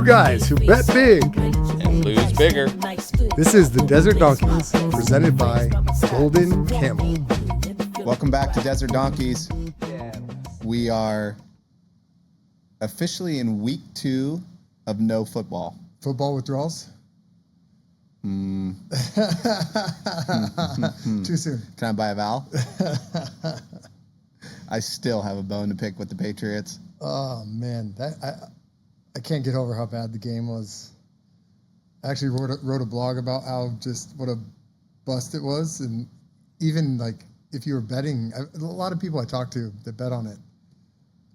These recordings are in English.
guys who bet big and lose bigger. This is the Desert Donkeys, presented by Golden Camel. Welcome back to Desert Donkeys. We are officially in week 2 of no football. Football withdrawals? Too soon. Can I buy a vowel? I still have a bone to pick with the Patriots. Oh man, I can't get over how bad the game was. I actually wrote a blog about how just what a bust it was, and even like if you were betting, a lot of people I talked to that bet on it,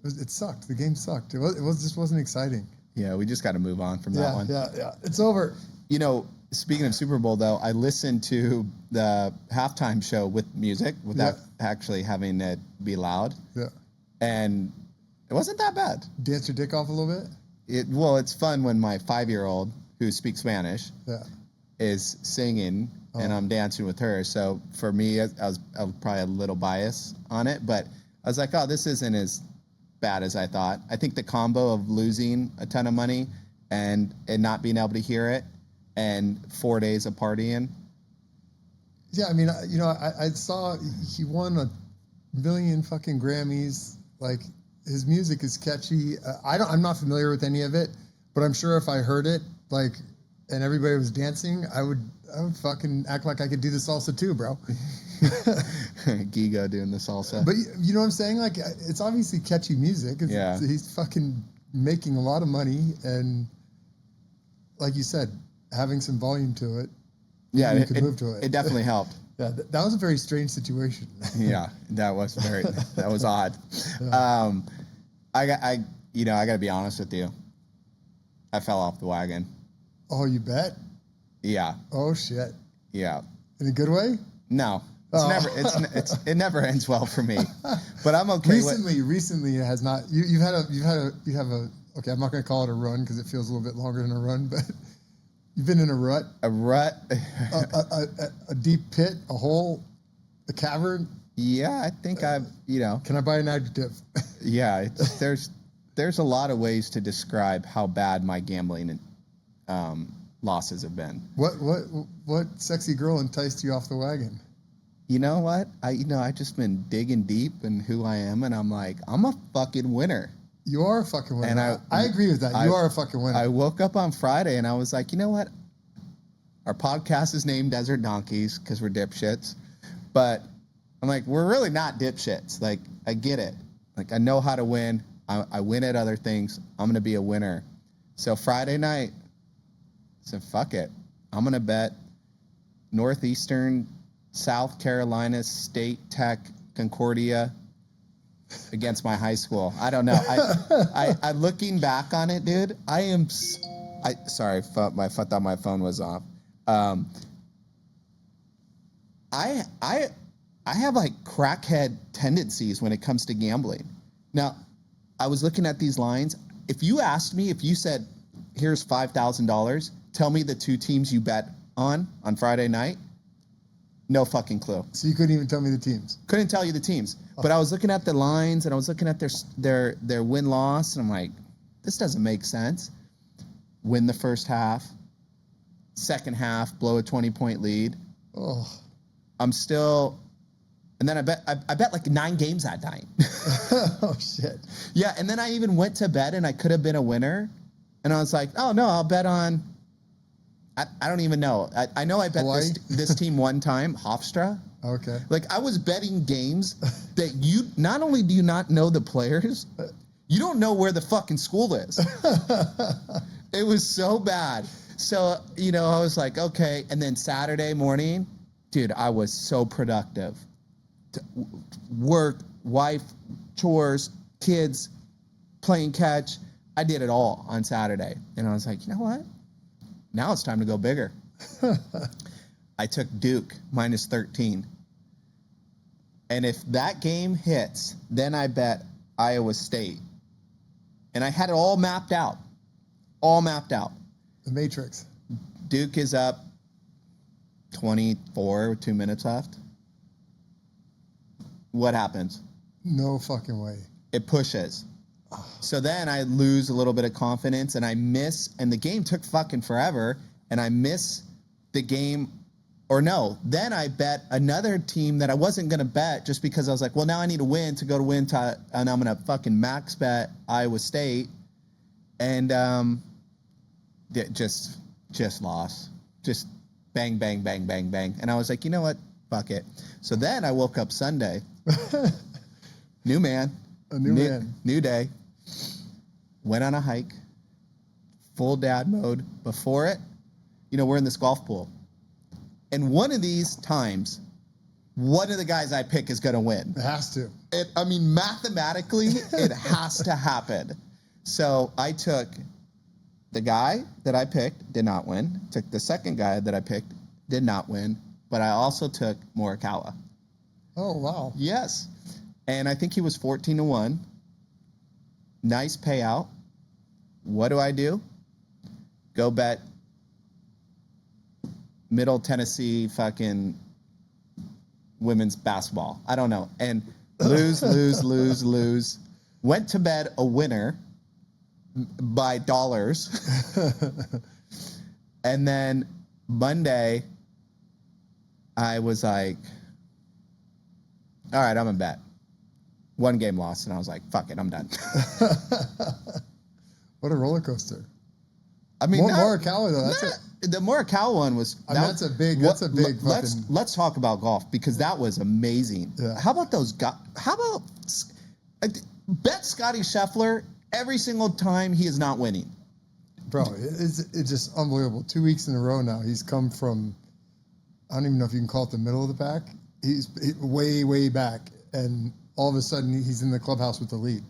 it sucked. The game sucked. It just wasn't exciting. Yeah, we just got to move on from that one. Yeah. It's over. You know, speaking of Super Bowl, though, I listened to the halftime show with music without actually having it be loud. Yeah. And it wasn't that bad. Dance your dick off a little bit? It's fun when my 5-year-old, who speaks Spanish, is singing, and I'm dancing with her. So for me, I was probably a little biased on it, but I was like, oh, this isn't as bad as I thought. I think the combo of losing a ton of money and not being able to hear it and 4 days of partying. Yeah, I mean, I saw he won a million fucking Grammys. Like, his music is catchy. I'm not familiar with any of it, but I'm sure if I heard it, like, and everybody was dancing, I would fucking act like I could do the salsa too, bro. Gigo doing the salsa. But you know what I'm saying? Like, it's obviously catchy music. He's fucking making a lot of money, and like you said, having some volume to it. Yeah, you could move to it. It definitely helped. Yeah, that was a very strange situation. Yeah, that was odd. Yeah. I got to be honest with you. I fell off the wagon. Oh, you bet? Yeah. Oh shit. Yeah. In a good way? No. It never ends well for me. But I'm okay. Recently it has not. You have a. Okay, I'm not going to call it a run because it feels a little bit longer than a run, but you've been in a rut. A rut. a deep pit, a hole, a cavern. Yeah, I think I've. Can I buy an adjective? Yeah, there's a lot of ways to describe how bad my gambling losses have been. What sexy girl enticed you off the wagon? You know what? I just been digging deep in who I am, and I'm like, I'm a fucking winner. You are a fucking winner. And I agree with that. You are a fucking winner. I woke up on Friday and I was like, you know what? Our podcast is named Desert Donkeys because we're dipshits. But I'm like, we're really not dipshits. Like, I get it. Like, I know how to win. I win at other things. I'm going to be a winner. So Friday night, I said, fuck it. I'm going to bet Northeastern South Carolina State Tech Concordia against my high school. I don't know. I looking back on it, dude, sorry, I thought my phone was off. I have like crackhead tendencies when it comes to gambling. Now, I was looking at these lines. If you said, here's $5,000, tell me the 2 teams you bet on Friday night, no fucking clue. So you couldn't even tell me the teams? Couldn't tell you the teams. But I was looking at the lines, and I was looking at their win-loss, and I'm like, this doesn't make sense. Win the first half. Second half, blow a 20-point lead. Oh. I'm still... And then I bet like 9 games that night. Oh, shit. Yeah, and then I even went to bed, and I could have been a winner. And I was like, oh, no, I'll bet on... I don't even know. I know I bet this team one time, Hofstra. Okay. Like, I was betting games that you not only do you not know the players, you don't know where the fucking school is. It was so bad. So, I was like, okay. And then Saturday morning, dude, I was so productive. Work, wife, chores, kids, playing catch. I did it all on Saturday. And I was like, you know what? Now it's time to go bigger. I took Duke minus 13. And if that game hits, then I bet Iowa State. And I had it all mapped out. The Matrix. Duke is up 24 with 2 minutes left. What happens? No fucking way. It pushes. So then I lose a little bit of confidence and I miss, and the game took fucking forever, and I miss the game, or no, then I bet another team that I wasn't going to bet just because I was like, well, now I need to win to go to win, and I'm going to fucking max bet Iowa State, and just lost. Just bang, bang, bang, bang, bang. And I was like, you know what? Fuck it. So then I woke up Sunday. New man. A new man. New day. Went on a hike. Full dad mode. Before it, we're in this golf pool. And one of these times, one of the guys I pick is going to win. It has to. Mathematically, it has to happen. So I took the guy that I picked, did not win. Took the second guy that I picked, did not win. But I also took Morikawa. Oh, wow. Yes. And I think he was 14-1. Nice payout. What do? Go bet Middle Tennessee fucking women's basketball. I don't know. And lose. Went to bed a winner by dollars. And then Monday, I was like, all right, I'm going to bet. One game lost, and I was like, fuck it, I'm done. What a roller coaster. I mean, Morikawa, though. The Morikawa one was... That's a big fucking... Let's talk about golf, because that was amazing. Yeah. How about those guys? Bet Scottie Scheffler every single time he is not winning. Bro, it's just unbelievable. 2 weeks in a row now, he's come from... I don't even know if you can call it the middle of the pack. He's way, way back, and all of a sudden he's in the clubhouse with the lead.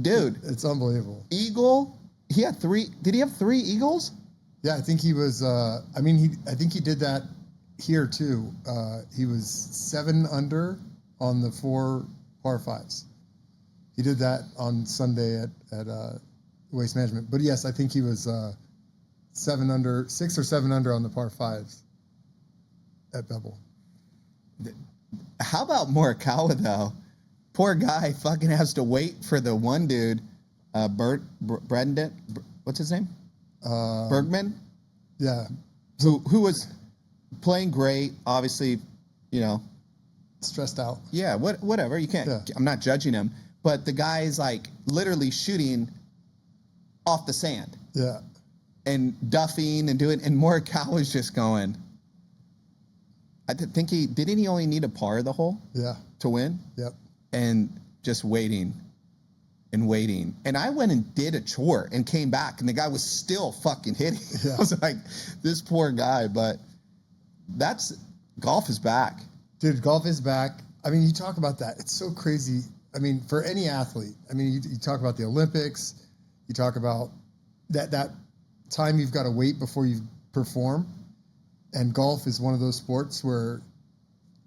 Dude, it's unbelievable. Eagle, he had 3. Did he have 3 eagles? Yeah, I think he was. I think he did that here too. He was 7 under on the 4 par 5s. He did that on Sunday at Waste Management. But yes, I think he was 7 under, 6 or 7 under on the par 5s at Pebble. How about Morikawa, though? Poor guy fucking has to wait for the one dude, Brendan, what's his name? Bergman? Yeah. Who was playing great, obviously, stressed out. Yeah, whatever. You can't, I'm not judging him. But the guy is like literally shooting off the sand. Yeah. And duffing and and Morikawa is just going. I think didn't he only need a par the hole? Yeah. To win? Yep. And just waiting. And I went and did a chore and came back, and the guy was still fucking hitting. Yeah. I was like, this poor guy, but golf is back. Dude, golf is back. I mean, you talk about that. It's so crazy. I mean, for any athlete, I mean, you talk about the Olympics, you talk about that time you've got to wait before you perform. And golf is one of those sports where,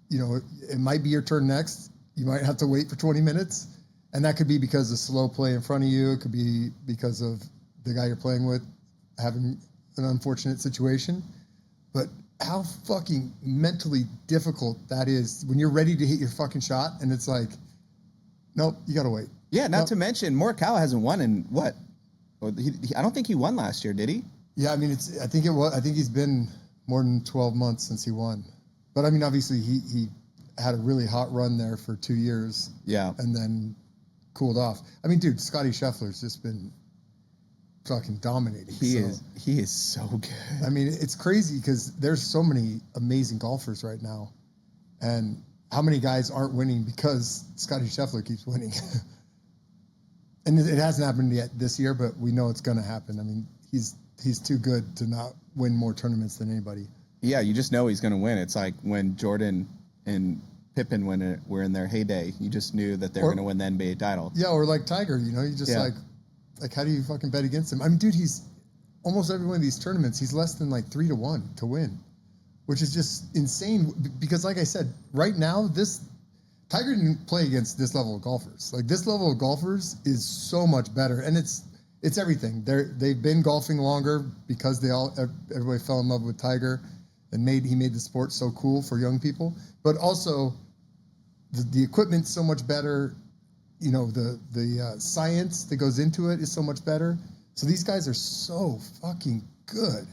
it might be your turn next. You might have to wait for 20 minutes. And that could be because of slow play in front of you. It could be because of the guy you're playing with having an unfortunate situation. But how fucking mentally difficult that is when you're ready to hit your fucking shot and it's like, nope, you got to wait. Yeah, not to mention Morikawa hasn't won in what? I don't think he won last year, did he? Yeah, I mean, I think he's been more than 12 months since he won. But I mean, obviously he had a really hot run there for 2 years. Yeah. And then cooled off. I mean, dude, Scottie Scheffler's just been fucking dominating. He is so good. I mean, it's crazy because there's so many amazing golfers right now. And how many guys aren't winning because Scottie Scheffler keeps winning? And it hasn't happened yet this year, but we know it's going to happen. I mean, he's too good to not win more tournaments than anybody. Yeah, you just know he's going to win. It's like when Jordan and Pippen were in their heyday. You just knew that they were going to win the NBA title. Yeah, or like Tiger, you just like how do you fucking bet against him? I mean, dude, he's almost every one of these tournaments, he's less than like 3-1 to win, which is just insane because like I said, right now, Tiger didn't play against this level of golfers. Like this level of golfers is so much better. And it's everything. They've been golfing longer because everybody fell in love with Tiger and he made the sport so cool for young people. But also the equipment's so much better. the science that goes into it is so much better. So these guys are so fucking good,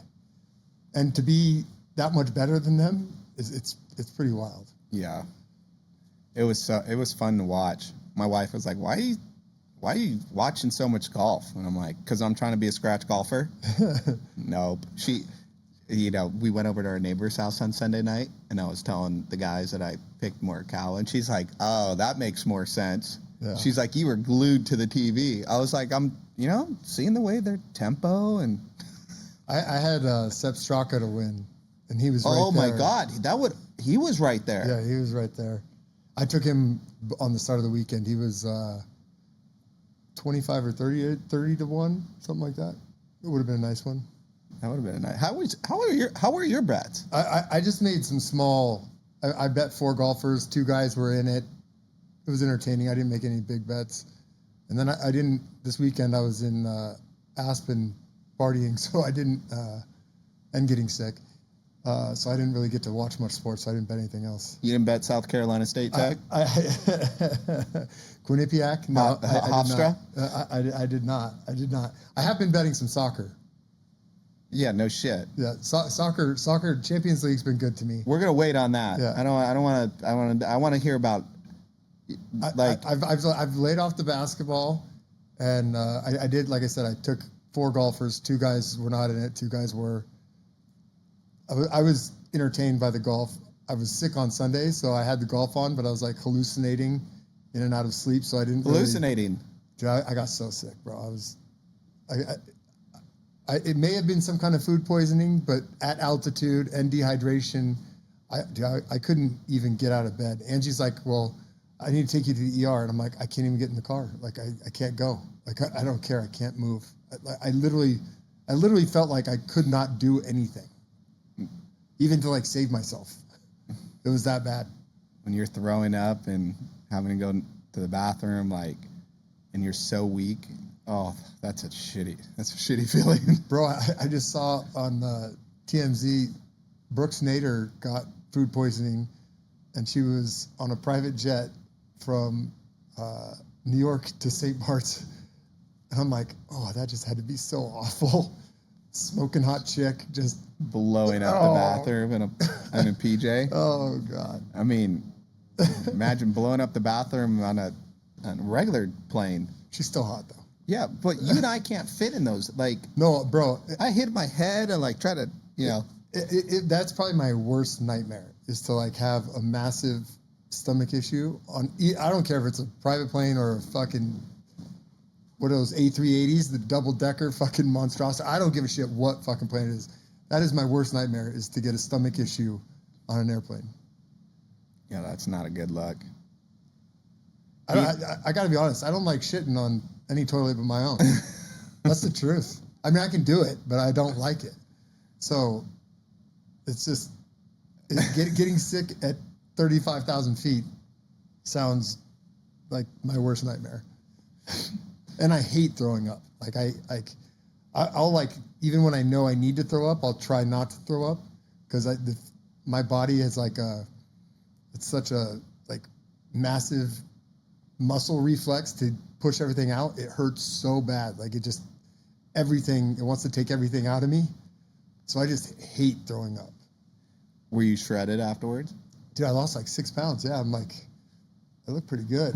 and to be that much better than them it's pretty wild. Yeah, it was fun to watch. My wife was like, "Why are you watching so much golf?" And I'm like, "Because I'm trying to be a scratch golfer." Nope. We went over to our neighbor's house on Sunday night, and I was telling the guys that I picked Morikawa, and she's like, "Oh, that makes more sense." Yeah. She's like, "You were glued to the TV." I was like, "I'm, seeing the way their tempo and." I had Sepp Straka to win, and he was right there. Oh my God, he was right there. Yeah, he was right there. I took him on the start of the weekend. He was 25 or 30 to 1, something like that. It would have been a nice one. That would have been a nice. How were your bets? I just made some small. I bet 4 golfers. 2 guys were in it. It was entertaining. I didn't make any big bets, and then I didn't. This weekend I was in Aspen partying, so I didn't. And getting sick, so I didn't really get to watch much sports. So I didn't bet anything else. You didn't bet South Carolina State Tech? Quinnipiac? No, Hofstra? I did not. I have been betting some soccer. Yeah, no shit. Yeah, soccer Champions League's been good to me. We're gonna wait on that. Yeah. I want to hear about. I've laid off the basketball, and I did, like I said, I took 4 golfers. 2 guys were not in it. 2 guys were. I was entertained by the golf. I was sick on Sunday, so I had the golf on, but I was like hallucinating in and out of sleep, so I didn't. Hallucinating. Dude, I got so sick, bro. It may have been some kind of food poisoning, but at altitude and dehydration, I couldn't even get out of bed. Angie's like, "Well, I need to take you to the ER," and I'm like, "I can't even get in the car. Like, I can't go. Like, I don't care. I can't move. I literally felt like I could not do anything, even to like save myself. It was that bad." When you're throwing up and having to go to the bathroom, and you're so weak. Oh, that's a shitty feeling. Bro, I just saw on TMZ, Brooks Nader got food poisoning, and she was on a private jet from New York to St. Bart's. And I'm like, oh, that just had to be so awful. Smoking hot chick, just blowing up the bathroom in a PJ. Oh, God. I mean, imagine blowing up the bathroom on a regular plane. She's still hot, though. Yeah, but you and I can't fit in those. No, bro. I hit my head and try to, That's probably my worst nightmare, is to have a massive stomach issue I don't care if it's a private plane or a fucking, what are those A380s, the double decker fucking monstrosity. I don't give a shit what fucking plane it is. That is my worst nightmare, is to get a stomach issue on an airplane. Yeah, that's not a good look. I got to be honest. I don't like shitting on any toilet but my own. That's the truth. I mean, I can do it, but I don't like it. So it's just getting sick at 35,000 feet sounds like my worst nightmare. And I hate throwing up. I'll even when I know I need to throw up, I'll try not to throw up, because my body is it's such a massive muscle reflex to push everything out. It hurts so bad. It wants to take everything out of me. So I just hate throwing up. Were you shredded afterwards? Dude, I lost 6 pounds. Yeah, I'm I look pretty good.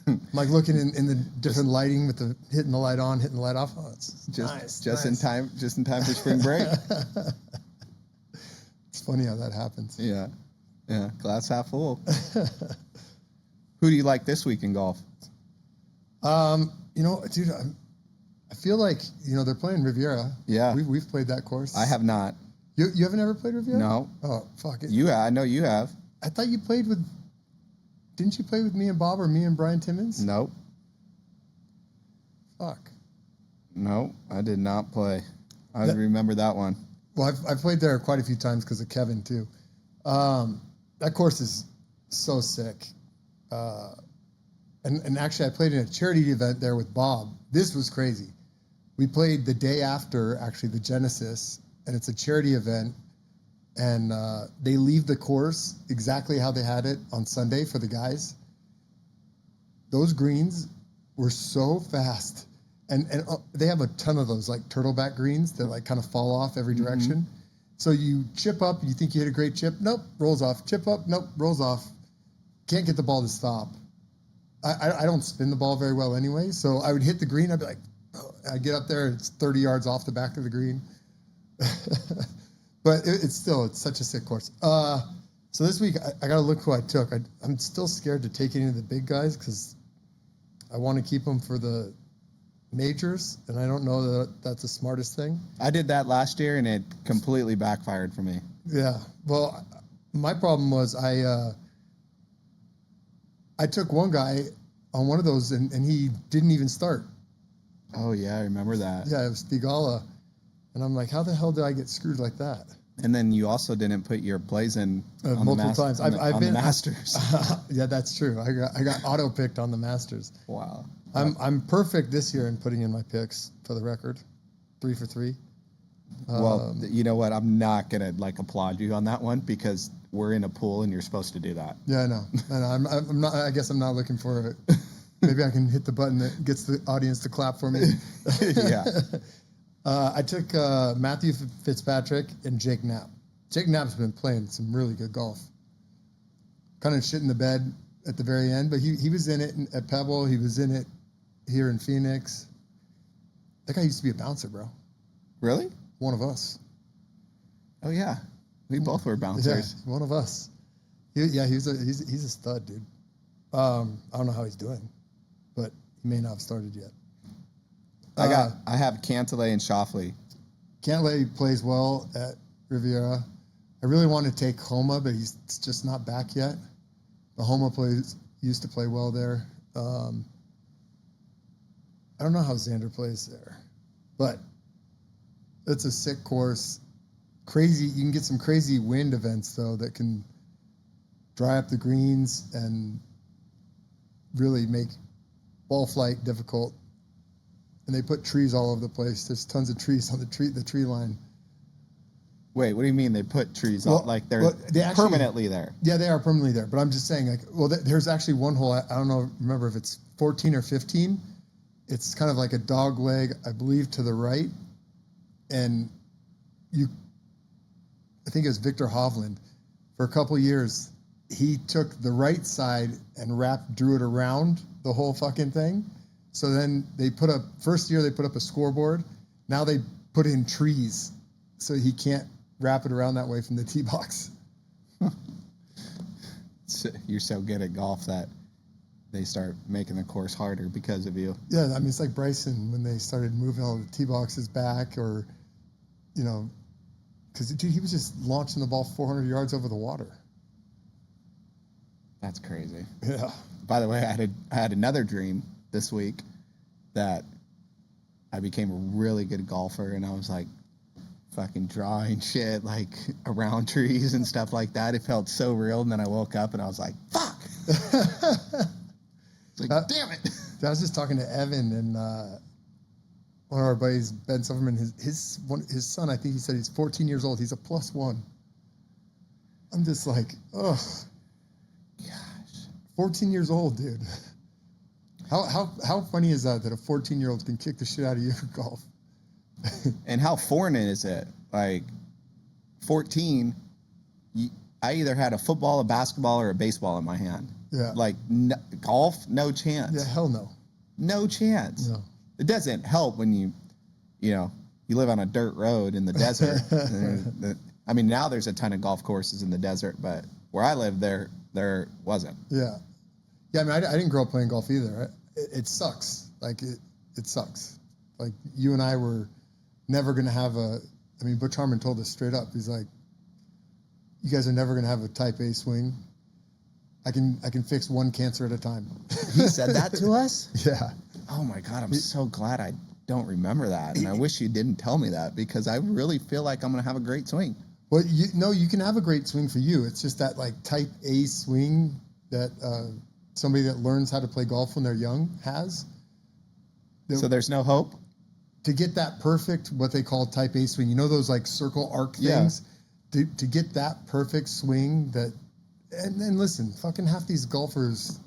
I'm looking in the different lighting with hitting the light on, hitting the light off. Oh, it's nice. In time for spring break. It's funny how that happens. Yeah. Yeah. Glass half full. Who do you like this week in golf? Dude, I feel like, they're playing Riviera. Yeah. We've played that course. I have not. You haven't ever played Riviera? No. Oh, fuck it. I know you have. I thought you played with, didn't you play with me and Bob or me and Brian Timmons? Nope. Fuck. No, I did not play. I remember that one. Well, I've played there quite a few times because of Kevin, too. That course is so sick. And actually, I played in a charity event there with Bob. This was crazy. We played the day after, actually, the Genesis, and it's a charity event. And they leave the course exactly how they had it on Sunday for the guys. those greens were so fast. And they have a ton of those, like turtleback greens that like kind of fall off every direction. So you chip up, you think you hit a great chip. Nope, rolls off. Chip up, nope, rolls off. Can't get the ball to stop. I don't spin the ball very well anyway. So I would hit the green. I'd be like, oh, I get up there, it's 30 yards off the back of the green. But it's such a sick course. So this week, I got to look who I took. I'm still scared to take any of the big guys because I want to keep them for the majors, and I don't know that that's the smartest thing. I did that last year, and it completely backfired for me. Yeah. Well, my problem was I took one guy on one of those, and he didn't even start. Oh, yeah, I remember that. Yeah, it was Stigala. And I'm like, how the hell did I get screwed like that? And then you also didn't put your plays in on multiple times. I've been the Masters. Yeah, that's true. I got auto picked on the Masters. Wow. I'm perfect this year in putting in my picks, for the record. 3 for 3. Well, you know what? I'm not gonna applaud you on that one because we're in a pool and you're supposed to do that. Yeah, I know. I'm not. I guess I'm not looking for it. Maybe I can hit the button that gets the audience to clap for me. Yeah. I took Matthew Fitzpatrick and Jake Knapp. Jake Knapp's been playing some really good golf. Kind of shit in the bed at the very end, but he was in it at Pebble. He was in it here in Phoenix. That guy used to be a bouncer, bro. Really? One of us. Oh yeah, we both were bouncers. Yeah, one of us. He's a stud, dude. I don't know how he's doing, but he may not have started yet. I have Cantlay and Schauffele. Cantlay plays well at Riviera. I really want to take Homa, but he's just not back yet. The Homa used to play well there. I don't know how Xander plays there, but it's a sick course. Crazy. You can get some crazy wind events though that can dry up the greens and really make ball flight difficult. And they put trees all over the place. There's tons of trees on the tree line. Wait, what do you mean they put trees Well, on? Like they're they actually, permanently there? Yeah, they are permanently there. But I'm just saying, there's actually one hole. I don't know. Remember if it's 14 or 15. It's kind of like a dog leg, I believe, to the right. And I think it was Victor Hovland. For a couple years, he took the right side and drew it around the whole fucking thing. So then first year they put up a scoreboard. Now they put in trees so he can't wrap it around that way from the tee box. You're so good at golf that they start making the course harder because of you. Yeah, I mean, it's like Bryson when they started moving all the tee boxes back or, because dude, he was just launching the ball 400 yards over the water. That's crazy. Yeah. By the way, I had another dream this week that I became a really good golfer and I was like fucking drawing shit like around trees and stuff like that. It felt so real. And then I woke up and I was like, fuck. It's like, damn it. I was just talking to Evan and one of our buddies, Ben Silverman, his son, I think he said he's 14 years old. He's a +1. I'm just like, ugh. Gosh. 14 years old, dude. How funny is that a 14-year-old can kick the shit out of you for golf? And how foreign is it? Like 14, I either had a football, a basketball, or a baseball in my hand. Yeah. Like golf, no chance. Yeah, hell no. No chance. No. It doesn't help when you live on a dirt road in the desert. I mean, now there's a ton of golf courses in the desert, but where I lived, there wasn't. Yeah. Yeah, I mean, I didn't grow up playing golf either. It sucks. Like, it sucks. Like, you and I were never going to have Butch Harmon told us straight up. He's like, you guys are never going to have a type A swing. I can fix one cancer at a time. He said that to us? Yeah. Oh, my God. I'm so glad I don't remember that. And I wish you didn't tell me that because I really feel like I'm going to have a great swing. Well, you can have a great swing for you. It's just that, like, type A swing that somebody that learns how to play golf when they're young has. So there's no hope? To get that perfect, what they call type A swing, those like circle arc things, to get that perfect swing and then listen, fucking half these golfers,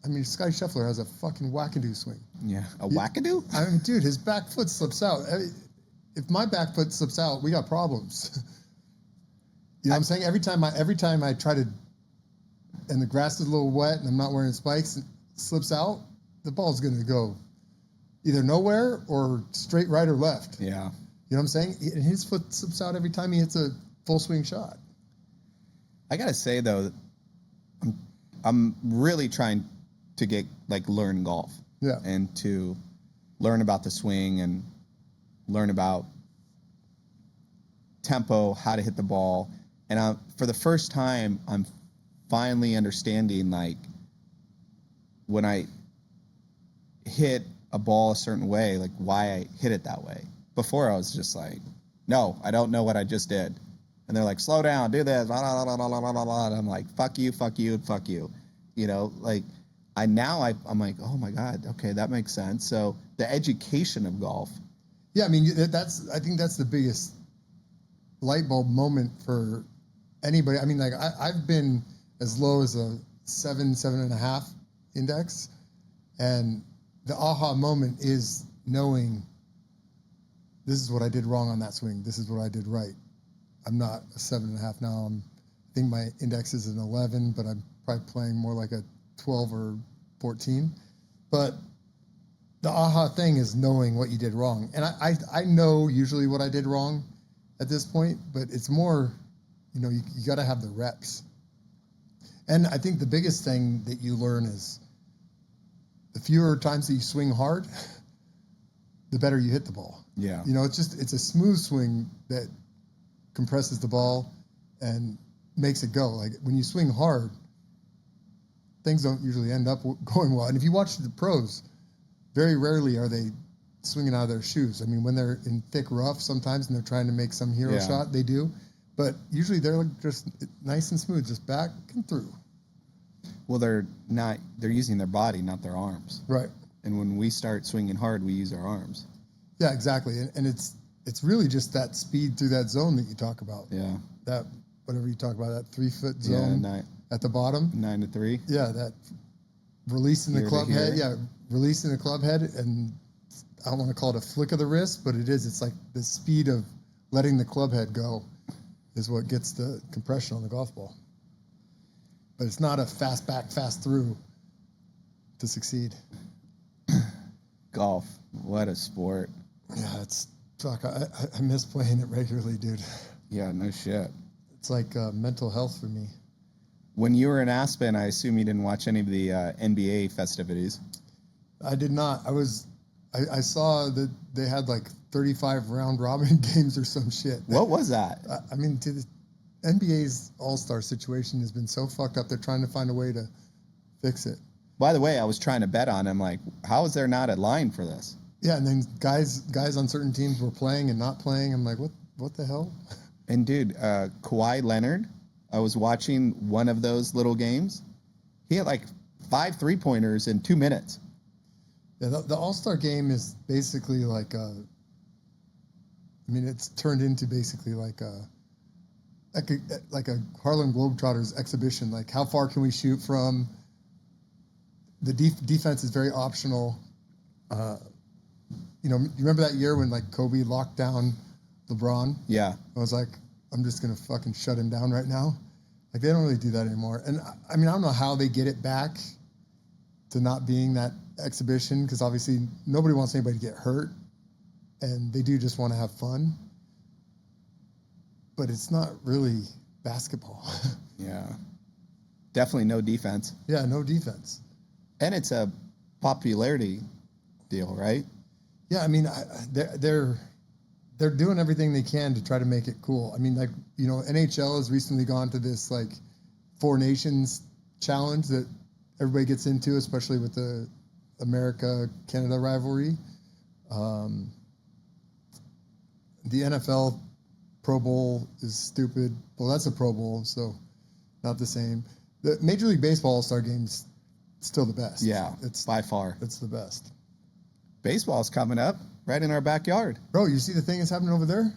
I mean, Scottie Scheffler has a fucking wackadoo swing. Yeah, a wackadoo? I mean, dude, his back foot slips out. If my back foot slips out, we got problems. You know what I'm saying? Every time I try to, and the grass is a little wet and I'm not wearing spikes, it slips out, the ball's going to go either nowhere or straight right or left. Yeah. You know what I'm saying? And his foot slips out every time he hits a full swing shot. I gotta say though, I'm really trying to learn golf. Yeah. And to learn about the swing and learn about tempo, how to hit the ball. And for the first time, I'm finally understanding, like, when I hit a ball a certain way, like, why I hit it that way. Before, I was just like, no, I don't know what I just did. And they're like, slow down, do this, blah, blah, blah, blah, blah, blah, blah. And I'm like, fuck you, fuck you, fuck you. You know, like, I'm like, oh, my God, okay, that makes sense. So the education of golf. Yeah, I mean, I think that's the biggest light bulb moment for anybody. I mean, like, I've been as low as a 7.5 index, and the aha moment is knowing this is what I did wrong on that swing. This is what I did right. I'm not a 7.5 now. I think my index is an 11, but I'm probably playing more like a 12 or 14. But the aha thing is knowing what you did wrong. And I know usually what I did wrong at this point, but it's more, you know, you got to have the reps. And I think the biggest thing that you learn is the fewer times that you swing hard, the better you hit the ball. Yeah. You know, it's a smooth swing that compresses the ball and makes it go. Like, when you swing hard, things don't usually end up going well. And if you watch the pros, very rarely are they swinging out of their shoes. I mean, when they're in thick rough sometimes and they're trying to make some hero shot, they do. But usually they're just nice and smooth, just back and through. Well, they're using their body, not their arms. Right. And when we start swinging hard, we use our arms. Yeah, exactly. And it's really just that speed through that zone that you talk about. Yeah. That, whatever you talk about, that 3-foot zone at the bottom. 9 to 3. Yeah, that releasing the club head. Yeah, releasing the club head. And I don't want to call it a flick of the wrist, but it is. It's like the speed of letting the club head go is what gets the compression on the golf ball. But it's not a fast back, fast through to succeed. Golf, what a sport. Yeah, I miss playing it regularly, dude. Yeah, no shit. It's like mental health for me. When you were in Aspen, I assume you didn't watch any of the NBA festivities. I did not. I saw that they had like 35 round robin games or some shit. What was that? I mean, the NBA's all-star situation has been so fucked up. They're trying to find a way to fix it. By the way, I was trying to bet on him. Like, how is there not a line for this? Yeah, and then guys on certain teams were playing and not playing. I'm like, what the hell? And dude, Kawhi Leonard, I was watching one of those little games. He had like 5 3-pointers in 2 minutes. Yeah, the All-Star game is basically like it's turned into basically like a Harlem Globetrotters exhibition. Like, how far can we shoot from? The defense is very optional. You remember that year when like Kobe locked down LeBron? Yeah. I was like, I'm just gonna fucking shut him down right now. Like, they don't really do that anymore. And I mean, I don't know how they get it back to not being that exhibition, because obviously nobody wants anybody to get hurt, and they do just want to have fun. But it's not really basketball. Yeah. Definitely no defense. Yeah, no defense. And it's a popularity deal, right? Yeah, I mean, they're doing everything they can to try to make it cool. I mean, like, NHL has recently gone to this like 4 Nations challenge that everybody gets into, especially with the America-Canada rivalry. The NFL Pro Bowl is stupid. Well, that's a Pro Bowl, so not the same. The Major League Baseball All-Star Game's still the best. Yeah, it's by far. It's the best. Baseball's coming up right in our backyard. Bro, you see the thing that's happening over there?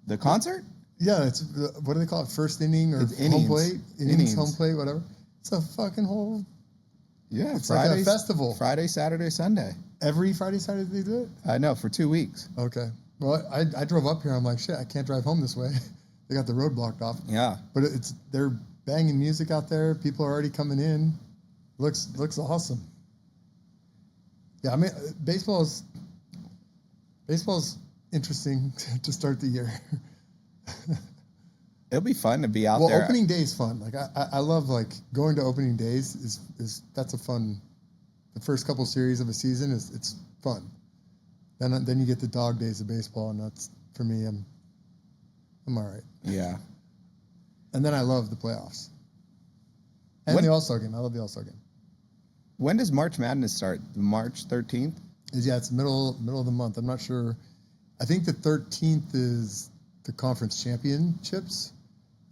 The concert? Yeah, it's, what do they call it? First inning or it's home plate? Innings. Home plate, whatever. It's a fucking whole Yeah, It's like a festival. Friday, Saturday, Sunday. Every Friday, Saturday they do it? I know, for 2 weeks. Okay. Well, I drove up here. I'm like, shit, I can't drive home this way. They got the road blocked off. Yeah. But they're banging music out there. People are already coming in. Looks awesome. Yeah, I mean, baseball's interesting to start the year. It'll be fun to be out well, there. Opening day is fun. Like I love like going to opening days is that's a fun. The first couple series of a season it's fun. Then you get the dog days of baseball, and that's for me. I'm all right. Yeah. And then I love the playoffs. And the All-Star game. I love the All-Star game. When does March Madness start? March 13th? It's middle of the month. I'm not sure. I think the 13th is the conference championships,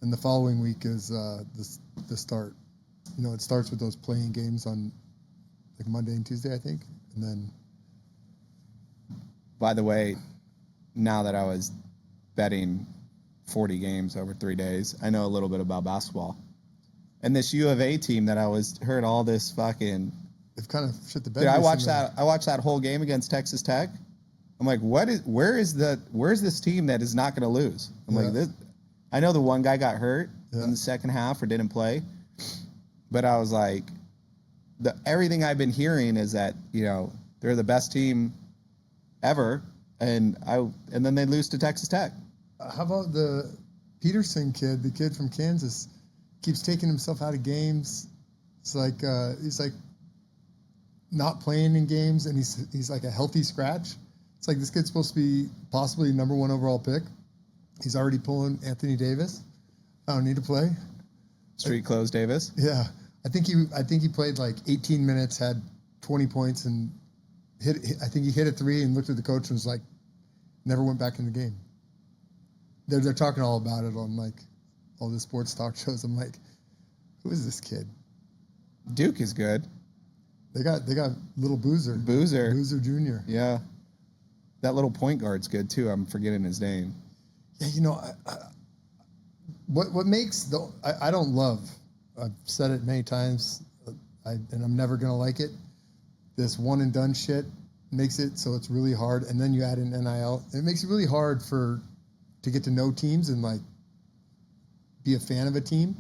and the following week is the start. You know, it starts with those playing games on like Monday and Tuesday, I think, and then. By the way, now that I was betting 40 games over 3 days, I know a little bit about basketball. And this U of A team that heard all this fucking. They've kind of shit the bed. Dude, I watched that whole game against Texas Tech. I'm like, where's this team that is not going to lose? I'm like, this. I know the one guy got hurt in the second half or didn't play, but I was like, everything I've been hearing is that, you know, they're the best team ever, and then they lose to Texas Tech. How about the Peterson kid, the kid from Kansas, keeps taking himself out of games. It's like he's like not playing in games, and he's like a healthy scratch. It's like this kid's supposed to be possibly number 1 overall pick. He's already pulling Anthony Davis. I don't need to play. Street clothes Davis. Yeah, I think he played like 18 minutes, had 20 points, and I think he hit a 3 and looked at the coach and was like, never went back in the game. They're talking all about it on like all the sports talk shows. I'm like, who is this kid? Duke is good. They got little Boozer Jr. Yeah, that little point guard's good too. I'm forgetting his name. Yeah, you know, what makes I don't love. I've said it many times, and I'm never gonna like it. This one and done shit makes it so it's really hard, and then you add in NIL. It makes it really hard to get to know teams and like be a fan of a team,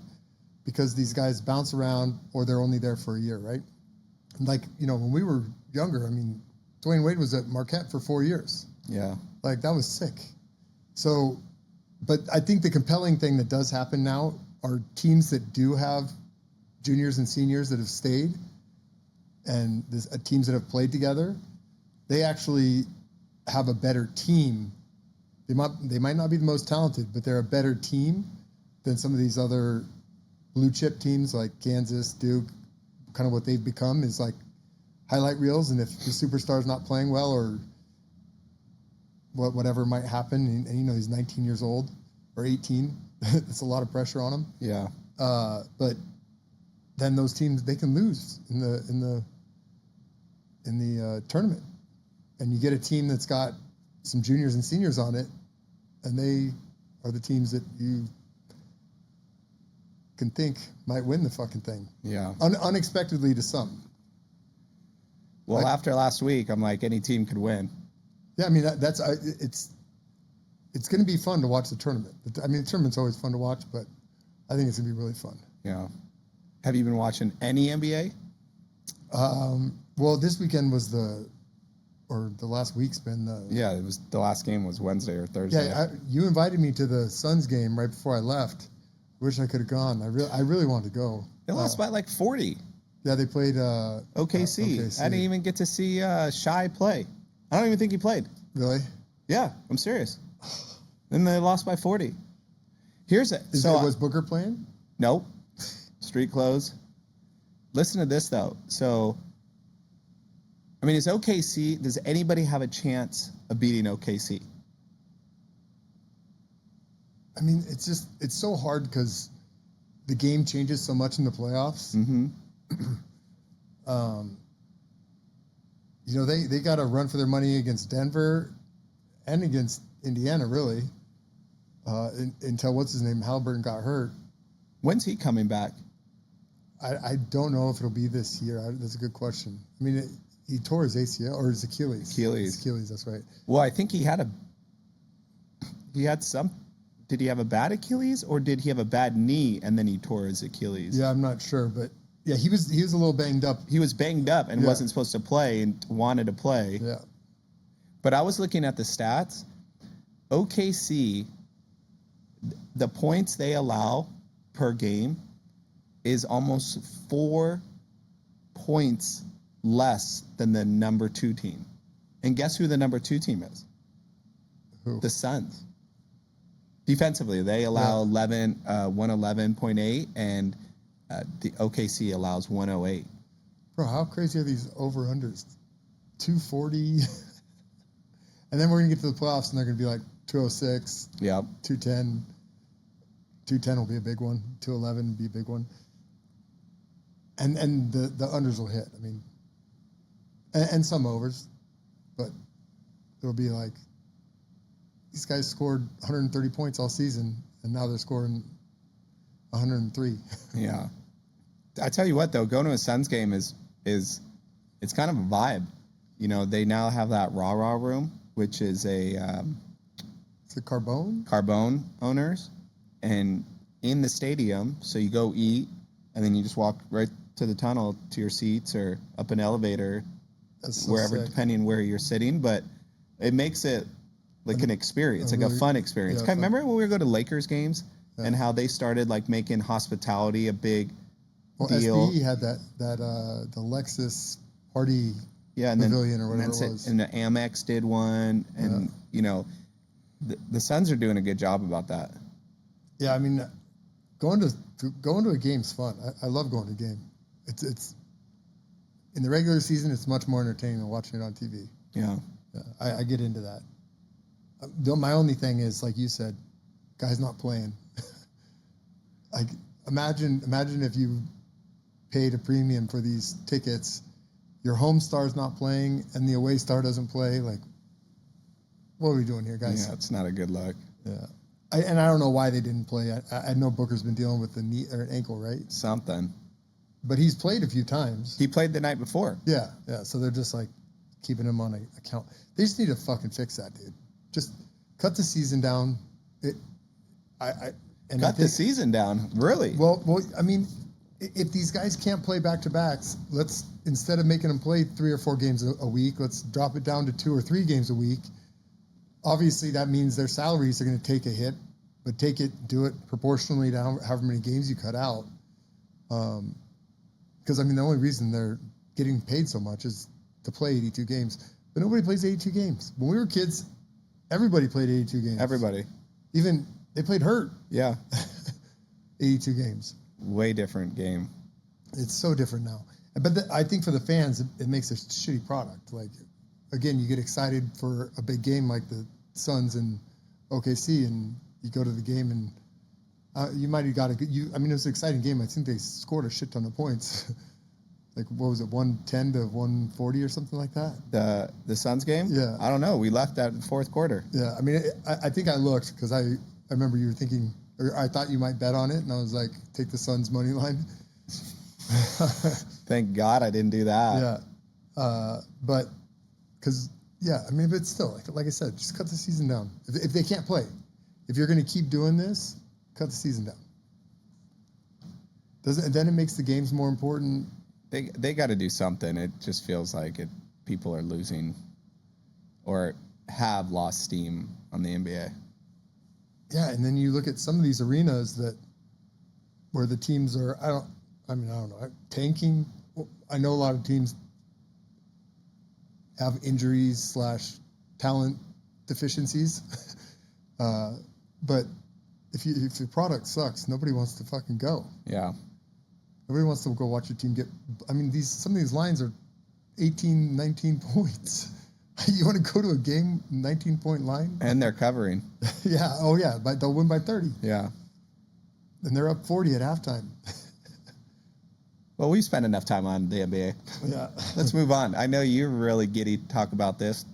because these guys bounce around or they're only there for a year, right? And like, you know, when we were younger, I mean, Dwayne Wade was at Marquette for 4 years. Yeah. Like, that was sick. So, but I think the compelling thing that does happen now are teams that do have juniors and seniors that have stayed, and teams that have played together. They actually have a better team. They might not be the most talented, but they're a better team than some of these other blue chip teams like Kansas, Duke. Kind of what they've become is like highlight reels, and if the superstar's not playing well or whatever might happen, and you know he's 19 years old or 18, it's a lot of pressure on him. Yeah. But then those teams, they can lose in the tournament, and you get a team that's got some juniors and seniors on it, and they are the teams that you can think might win the fucking thing. Yeah. Unexpectedly to some. Well, like, after last week, I'm like, any team could win. Yeah, I mean, it's going to be fun to watch the tournament. I mean, the tournament's always fun to watch, but I think it's going to be really fun. Yeah. Have you been watching any NBA? Well, this weekend was the last week's been the... Yeah, it was the last game was Wednesday or Thursday. Yeah, you invited me to the Suns game right before I left. Wish I could have gone. I really wanted to go. They lost by like 40. Yeah, they played OKC. I didn't even get to see Shai play. I don't even think he played. Really? Yeah, I'm serious. Then they lost by 40. Was Booker playing? Nope. Street clothes. Listen to this though. So, I mean, does anybody have a chance of beating OKC? I mean, it's so hard because the game changes so much in the playoffs. Mm-hmm. You know, they got to run for their money against Denver and against Indiana, really, until what's his name, Halliburton got hurt. When's he coming back? I don't know if it'll be this year. That's a good question. I mean, he tore his ACL or his Achilles. Achilles. His Achilles, that's right. Well, I think he had some. Did he have a bad Achilles or did he have a bad knee and then he tore his Achilles? Yeah, I'm not sure, but yeah, he was a little banged up. He was banged up and wasn't supposed to play and wanted to play. Yeah. But I was looking at the stats. OKC, the points they allow per game is almost 4 points less than the number 2 team. And guess who the number 2 team is? Who? The Suns. Defensively, they allow 111.8, and the OKC allows 108. Bro, how crazy are these over-unders? 240. And then we're going to get to the playoffs, and they're going to be like 206, Yep. 210. 210 will be a big one. 211 will be a big one. And the unders will hit. I mean, and some overs, but it'll be like, these guys scored 130 points all season, and now they're scoring 103. Yeah. I tell you what, though, going to a Suns game is it's kind of a vibe. You know, they now have that rah-rah room, which is a Is it Carbone? Carbone owners, and in the stadium, so you go eat, and then you just walk right to the tunnel to your seats or up an elevator, That's so wherever, sick. depending where you're sitting. But it makes it like an experience, like a fun experience. yeah, Remember when we would go to Lakers games Yeah. and how they started like making hospitality a big Well, deal? SBE had the Lexus party and pavilion or and whatever then it was. And the Amex did one, and you know, the Suns are doing a good job about that. Yeah, I mean, going to a game's fun. I love going to a game. It's in the regular season, it's much more entertaining than watching it on TV. Yeah. I get into that. My only thing is, like you said, guys not playing. Like imagine if you paid a premium for these tickets, your home star's not playing and the away star doesn't play. Like, what are we doing here, guys? Yeah, it's not a good look. Yeah. I don't know why they didn't play. I know Booker's been dealing with the knee or ankle, right? Something. But he's played a few times. He played the night before. Yeah. So they're just like keeping him on a account. They just need to fucking fix that, dude. Just cut the season down. Cut the season down, really? Well, I mean, if these guys can't play back-to-backs, let's, instead of making them play 3 or 4 games a week, let's drop it down to 2 or 3 games a week. Obviously, that means their salaries are going to take a hit, but do it proportionally to however many games you cut out. Because, I mean, the only reason they're getting paid so much is to play 82 games. But nobody plays 82 games. When we were kids, everybody played 82 games. Everybody. Even, they played hurt. Yeah. 82 games. Way different game. It's so different now. But I think for the fans, it makes a shitty product. Like, again, you get excited for a big game like the Suns and OKC, and you go to the game and you might have got I mean, it was an exciting game. I think they scored a shit ton of points. Like, what was it, 110 to 140 or something like that? The Suns game? Yeah. I don't know. We left that in the fourth quarter. Yeah, I mean, I think I looked because I remember you were thinking, or I thought you might bet on it, and I was like, take the Suns money line. Thank God I didn't do that. Yeah. But, because, yeah, I mean, but still, like I said, just cut the season down. If they can't play, if you're going to keep doing this, cut the season down. Then it makes the games more important. They got to do something. It just feels like people are losing or have lost steam on the NBA. Yeah, and then you look at some of these arenas where the teams are, I don't know, tanking. I know a lot of teams have injuries / talent deficiencies. But if your product sucks, nobody wants to fucking go. Yeah. Nobody wants to go watch your team get. I mean, some of these lines are 18, 19 points. You want to go to a game 19-point line? And they're covering. Yeah. Oh, yeah. But they'll win by 30. Yeah. And they're up 40 at halftime. Well, we spent enough time on the NBA. Yeah. Let's move on. I know you're really giddy to talk about this.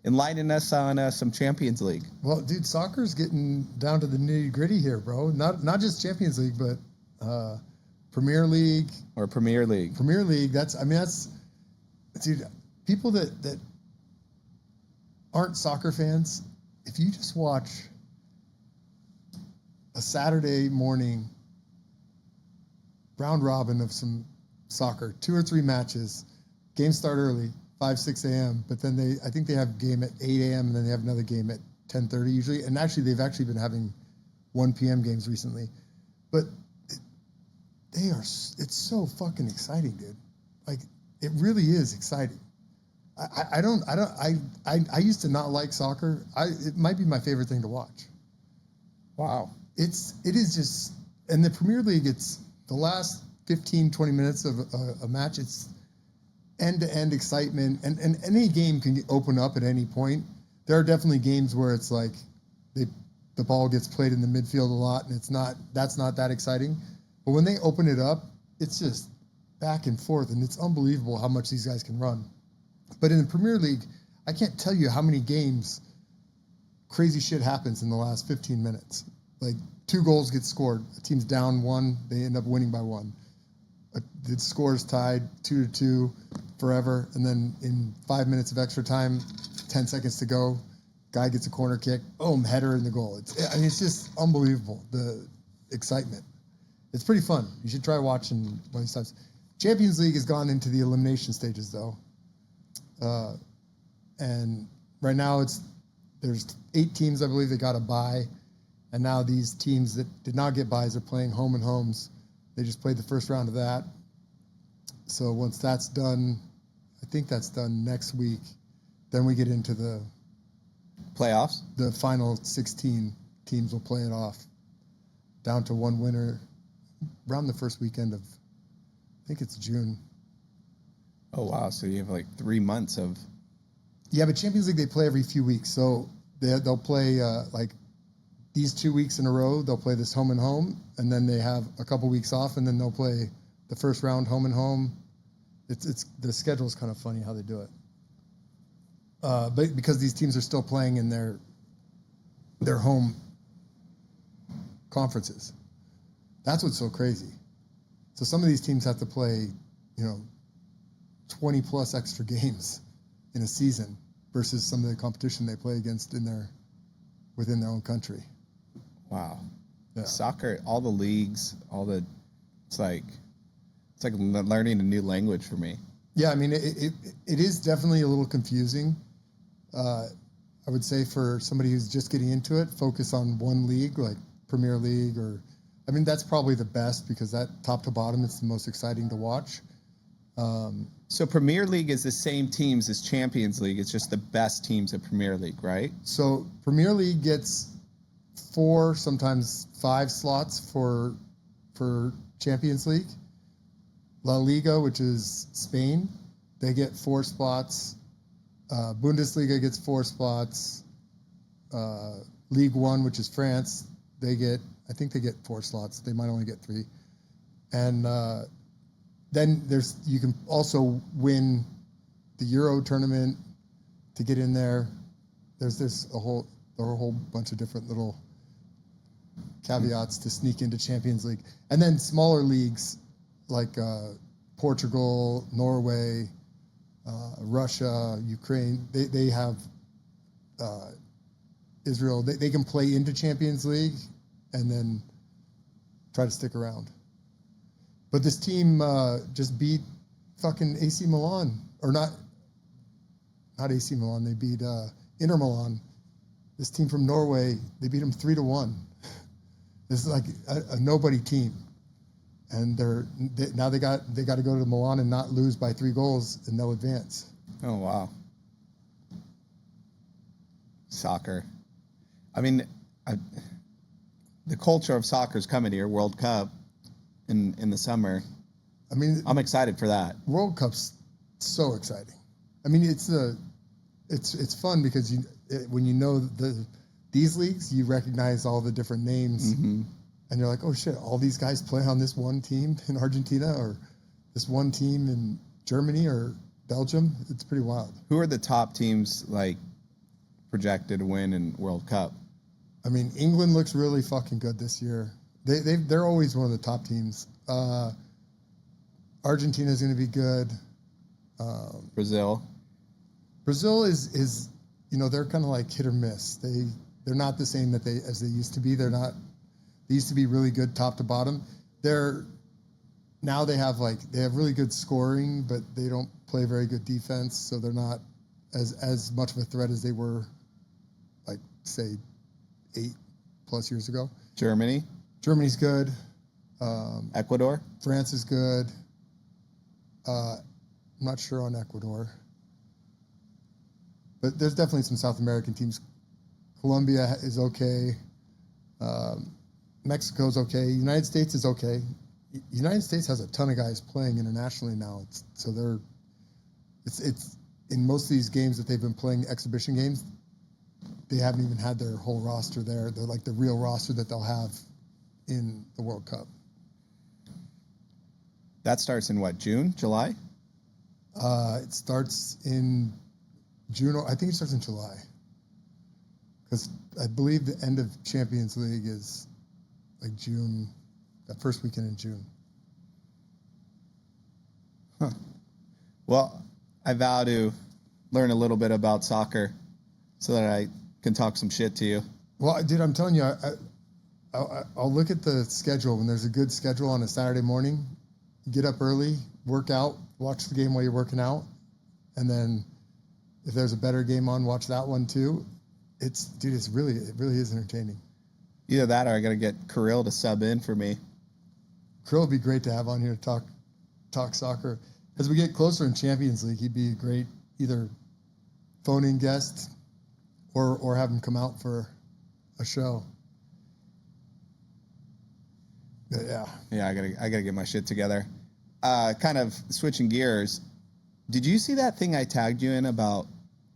Enlighten us on some Champions League. Well, dude, soccer's getting down to the nitty gritty here, bro. Not just Champions League, but Premier League. Or Premier League. Premier League, dude, people that aren't soccer fans, if you just watch a Saturday morning round robin of some soccer, 2 or 3 matches, games start early, 5, 6 a.m., but then I think they have a game at 8 a.m. and then they have another game at 10:30 usually. And actually, they've actually been having 1 p.m. games recently. But it's so fucking exciting, dude. Like, it really is exciting. I used to not like soccer. It might be my favorite thing to watch. Wow. It is just, and the Premier League, it's the last 15, 20 minutes of a match. It's end-to-end excitement, and any game can open up at any point. There are definitely games where it's like the ball gets played in the midfield a lot, and that's not that exciting. But when they open it up, it's just back and forth, and it's unbelievable how much these guys can run. But in the Premier League, I can't tell you how many games crazy shit happens in the last 15 minutes. Like 2 goals get scored, a team's down 1, they end up winning by 1. The score's tied 2-2 forever, and then in 5 minutes of extra time, 10 seconds to go, guy gets a corner kick, boom, header in the goal. It's just unbelievable, the excitement. It's pretty fun. You should try watching one of these times. Champions League has gone into the elimination stages, though. And right now there's 8 teams, I believe, that got a bye. And now these teams that did not get byes are playing home and homes. They just played the first round of that. So once that's done, I think that's done next week, then we get into the playoffs. The final 16 teams will play it off, down to 1 winner around the first weekend of, I think it's June. Oh, wow. So you have like 3 months of... Yeah, but Champions League, they play every few weeks. So they'll play like these 2 weeks in a row. They'll play this home and home, and then they have a couple weeks off, and then they'll play the first round home and home. It's the schedule is kind of funny how they do it. But because these teams are still playing in their home conferences. That's what's so crazy. So some of these teams have to play, 20 plus extra games in a season versus some of the competition they play against within their own country. Wow. Yeah. Soccer, all the leagues, it's like learning a new language for me. Yeah, I mean, it is definitely a little confusing. I would say for somebody who's just getting into it, focus on one league, like Premier League, that's probably the best because that top to bottom, it's the most exciting to watch. So Premier League is the same teams as Champions League. It's just the best teams at Premier League, right? So Premier League gets 4, sometimes 5 slots for Champions League. La Liga, which is Spain, they get 4 spots. Bundesliga gets 4 spots. Ligue 1, which is France, I think they get 4 slots. They might only get 3. And then you can also win the Euro tournament to get in there. There's a whole bunch of different little caveats to sneak into Champions League. And then smaller leagues like Portugal, Norway, Russia, Ukraine, they have Israel. They can play into Champions League and then try to stick around. But this team just beat fucking AC Milan, or not AC Milan. They beat Inter Milan. This team from Norway, they beat them 3-1. This is like a nobody team. And now they got to go to Milan and not lose by 3 goals, and they'll advance. Oh, wow. Soccer. I mean, the culture of soccer is coming here. World Cup in the summer. I mean, I'm excited for that. World Cup's so exciting. I mean, it's fun because when you know these leagues, you recognize all the different names. Mm-hmm. And you're like, oh shit, all these guys play on this one team in Argentina or this one team in Germany or Belgium. It's pretty wild. Who are the top teams projected to win in World Cup? I mean, England looks really fucking good this year. They're always one of the top teams. Argentina is going to be good. Brazil. Brazil is they're kind of like hit or miss. They're not the same as they used to be. They used to be really good top to bottom. Now they have really good scoring, but they don't play very good defense, so they're not as much of a threat as they were, like, say, 8+ years ago. Germany's good. Ecuador? France is good. I'm not sure on Ecuador. But there's definitely some South American teams. Colombia is okay. Mexico's okay. United States is okay. United States has a ton of guys playing internationally now. It's in most of these games that they've been playing, exhibition games, they haven't even had their whole roster there. They're like the real roster that they'll have in the World Cup. That starts in what, June, July? It starts in June. I think it starts in July. Because I believe the end of Champions League is like June, that first weekend in June. Huh. Well, I vow to learn a little bit about soccer so that I can talk some shit to you. Well, dude, I'm telling you, I'll look at the schedule. When there's a good schedule on a Saturday morning, get up early, work out, watch the game while you're working out, and then if there's a better game on, watch that one too. It really is entertaining. Either that or I got to get Kirill to sub in for me. Kirill would be great to have on here to talk soccer. As we get closer in Champions League, he'd be a great either phone-in guest or have him come out for a show. But yeah. Yeah, I gotta get my shit together. Kind of switching gears. Did you see that thing I tagged you in about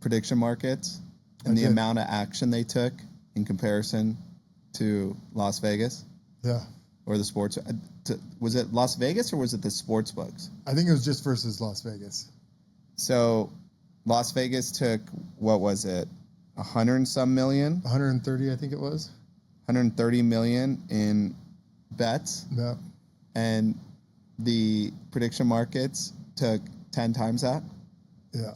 prediction markets and the amount of action they took in comparison to Las Vegas? Yeah. Or the sports? Was it Las Vegas or was it the sports books? I think it was just versus Las Vegas. So Las Vegas took, what was it, 100 and some million? 130, I think it was. 130 million in bets. Yeah. And the prediction markets took 10 times that. Yeah.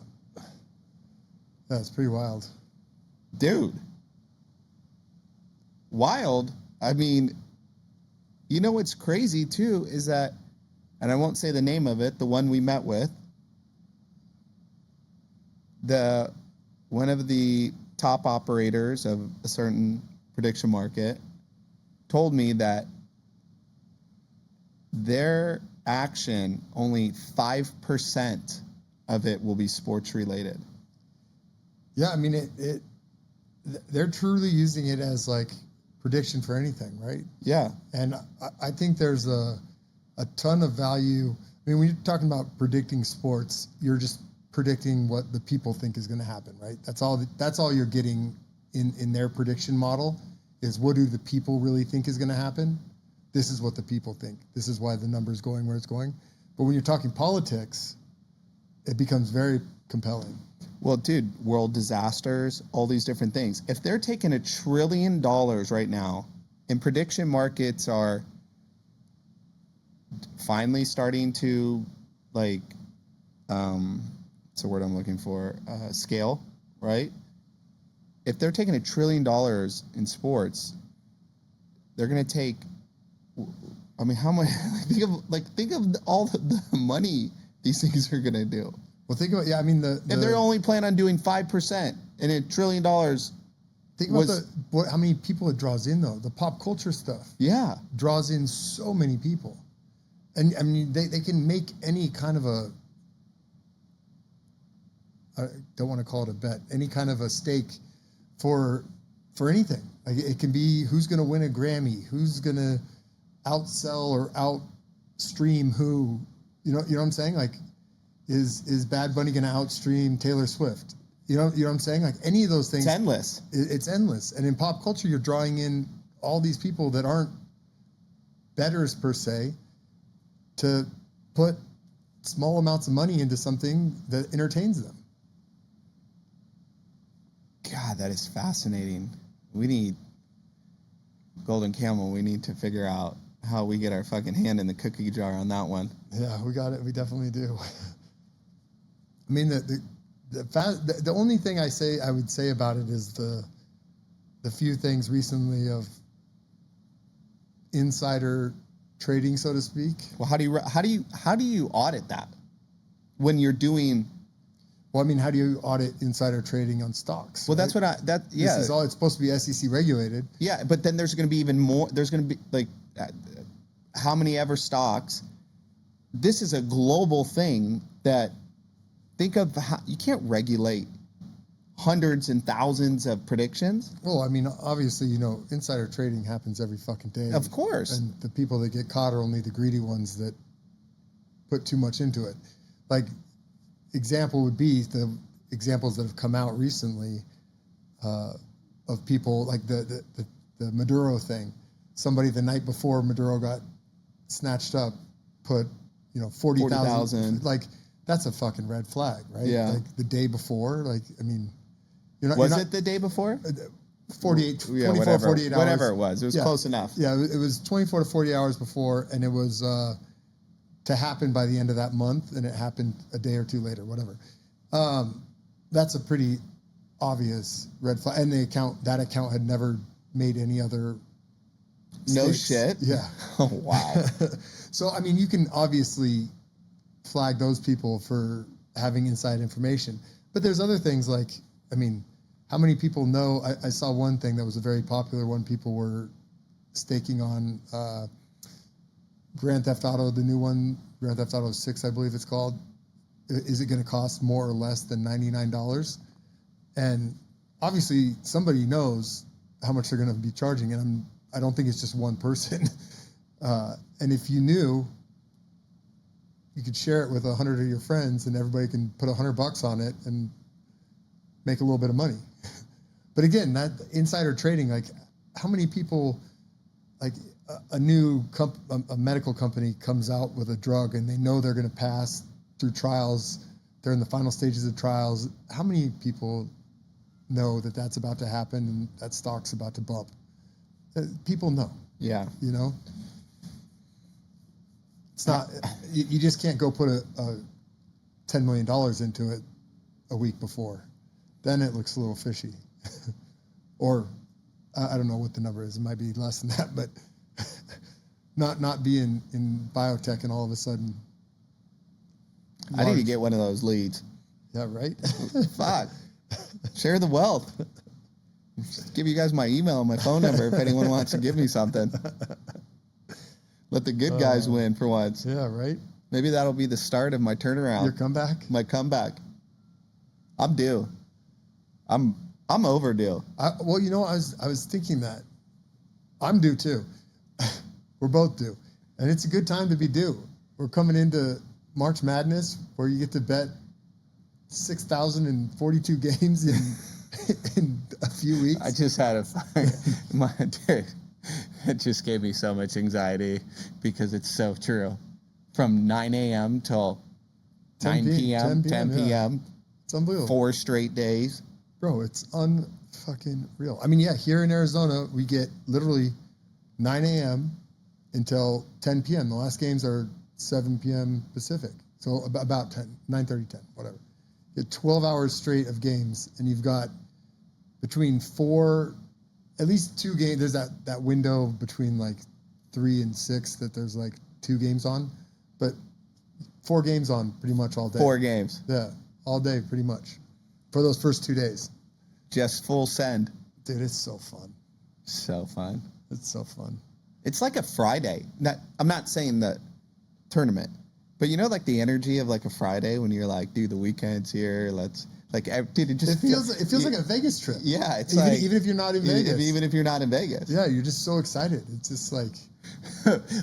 That's pretty wild. Dude. Wild. I mean, you know what's crazy too is that, and I won't say the name of it, the one we met with, one of the top operators of a certain prediction market told me that their action, only 5% of it will be sports related. Yeah, I mean, they're truly using it as like prediction for anything, right? Yeah. And I think there's a ton of value. I mean, when you're talking about predicting sports, you're just predicting what the people think is going to happen, right? That's all you're getting in their prediction model is what do the people really think is going to happen? This is what the people think. This is why the number's going where it's going. But when you're talking politics, it becomes very compelling. Well, dude, world disasters, all these different things. If they're taking $1 trillion right now, and prediction markets are finally starting to, like, what's the word I'm looking for? Scale, right? If they're taking $1 trillion in sports, they're going to take, I mean, how much? Think of all the money these things are going to do. Well, think about, I mean, if they're only planning on doing 5% and $1 trillion. Think about how many people it draws in, though. The pop culture stuff. Yeah. Draws in so many people. And, I mean, they can make any kind of I don't want to call it a bet, any kind of a stake for anything. Like, it can be who's going to win a Grammy, who's going to outsell or outstream who. You know what I'm saying? Like, is Bad Bunny going to outstream Taylor Swift? You know what I'm saying? Like, any of those things. It's endless. It's endless. And in pop culture, you're drawing in all these people that aren't bettors per se to put small amounts of money into something that entertains them. God, that is fascinating. We need Golden Camel. We need to figure out how we get our fucking hand in the cookie jar on that one. Yeah, we got it. We definitely do. I mean, the only thing I would say about it is the few things recently of insider trading, so to speak. Well, how do you audit that when you're doing? Well, I mean, how do you audit insider trading on stocks? Well, right? yeah. This is all. It's supposed to be SEC regulated. Yeah, but then there's going to be even more. There's going to be like how many ever stocks. This is a global thing that think of how you can't regulate hundreds and thousands of predictions. Well, I mean, obviously, insider trading happens every fucking day. Of course. And the people that get caught are only the greedy ones that put too much into it. Like, example would be the examples that have come out recently of people like the Maduro thing. Somebody the night before Maduro got snatched up put 40,000. Like, that's a fucking red flag, right? Yeah. Like the day before, like, I mean, was it the day before? 48, yeah, 24, whatever. 48 hours. Whatever it was. It was close enough. Yeah, it was 24 to 40 hours before, and it was to happen by the end of that month, and it happened a day or two later, whatever. That's a pretty obvious red flag. And that account had never made any other No stakes. shit? Yeah. Oh, wow. So, I mean, you can obviously flag those people for having inside information. But there's other things like, I mean, how many people know? I saw one thing that was a very popular one. People were staking on Grand Theft Auto, the new one, Grand Theft Auto 6, I believe it's called. Is it going to cost more or less than $99? And obviously, somebody knows how much they're going to be charging, and I don't think it's just one person. And if you knew, you could share it with 100 of your friends, and everybody can put $100 on it and make a little bit of money. But again, that insider trading, like, how many people, like a medical company comes out with a drug and they know they're going to pass through trials, they're in the final stages of trials. How many people know that that's about to happen and that stock's about to bump? People know. Yeah. It's not, you just can't go put a $10 million into it a week before. Then it looks a little fishy. Or I don't know what the number is. It might be less than that, but not be in biotech and all of a sudden. I need to get one of those leads. Yeah, right? Fuck. Share the wealth. Just give you guys my email and my phone number if anyone wants to give me something. Let the good guys win for once. Yeah, right? Maybe that'll be the start of my turnaround. Your comeback? My comeback. I'm due. I'm overdue. Well, I was thinking that. I'm due too. We're both due. And it's a good time to be due. We're coming into March Madness where you get to bet 6,042 games in a few weeks. I just had it just gave me so much anxiety because it's so true. From 9 a.m. till 9 p.m., 10 p.m. Yeah. It's unbelievable. 4 straight days. Bro, it's unfucking real. I mean, yeah, here in Arizona, we get literally 9 a.m. until 10 p.m. The last games are 7 p.m. Pacific. So about 10, 9:30, 10, whatever. You get 12 hours straight of games, and you've got between 4, at least 2 games. There's that window between like 3 and 6 that there's like 2 games on, but 4 games on pretty much all day. 4 games. Yeah, all day pretty much for those first 2 days. Just full send. Dude, it's so fun. So fun. It's so fun. It's like a Friday. I'm not saying the tournament, but like the energy of like a Friday when you're like, dude, the weekend's here. Let's dude, it feels like a Vegas trip. Yeah, it's even if you're not in Vegas. Even if you're not in Vegas. Yeah, you're just so excited. It's just like.